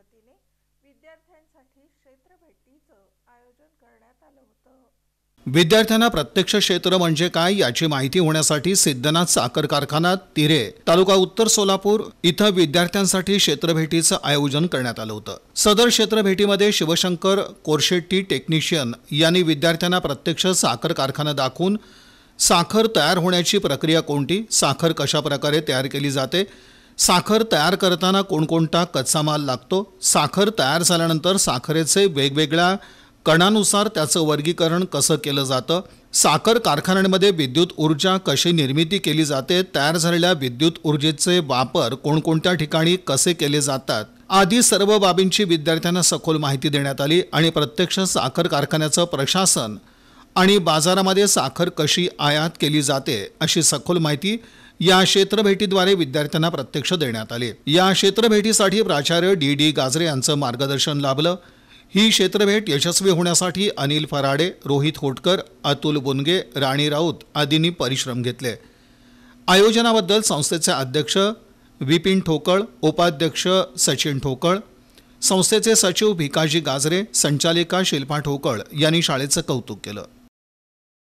वतीने विद्यार्थ्यांसाठी क्षेत्रभेटीचं आयोजन करण्यात आलं होतं। विद्यार्थ्यांना प्रत्यक्ष क्षेत्र म्हणजे काय याची माहिती होण्यासाठी सिद्धनाथ साखर कारखाना तिरे तालुका उत्तर सोलापूर इथं विद्यार्थ्यांसाठी क्षेत्रभेटीचं आयोजन करण्यात आलं होतं। सदर क्षेत्रभेटीमध्ये शिवशंकर कोरशेट्टी टेक्निशियन यांनी विद्यार्थ्यांना प्रत्यक्ष साखर कारखाना दाखवून साखर तयार होण्याची प्रक्रिया कोणती, साखर कशा प्रकारे तयार केली जाते, साखर तयार करताना कोणकोणता कच्चा माल लागतो, साखर तयार झाल्यानंतर साखरेचे वेगवेगळ्या कणानुसार त्याचं वर्गीकरण कसं केलं जातं, साखर कारखान्यांमध्ये विद्युत ऊर्जा कशी निर्मिती केली जाते, तयार झालेल्या विद्युत ऊर्जेचे वापर कोणकोणत्या ठिकाणी कसे केले जातात आदी सर्व बाबींची विद्यार्थ्यांना सखोल माहिती देण्यात आली आणि प्रत्यक्ष साखर कारखान्याचं प्रशासन आणि बाजारामध्ये साखर कशी आयात केली जाते अशी सखोल माहिती या क्षेत्रभेटीद्वारे विद्यार्थ्यांना प्रत्यक्ष देण्यात आली। या क्षेत्रभेटीसाठी प्राचार्य डी गाजरे यांचं मार्गदर्शन लाभलं। ही क्षेत्रभेट यशस्वी होण्यासाठी अनिल फराडे, रोहित होटकर, अतुल बुनगे, राणी राऊत आदींनी परिश्रम घेतले। आयोजनाबद्दल संस्थेचे अध्यक्ष विपिन ठोकळ, उपाध्यक्ष सचिन ठोकळ, संस्थेचे सचिव भिकाजी गाजरे, संचालिका शिल्पा ठोकळ यांनी शाळेचं कौतुक केलं।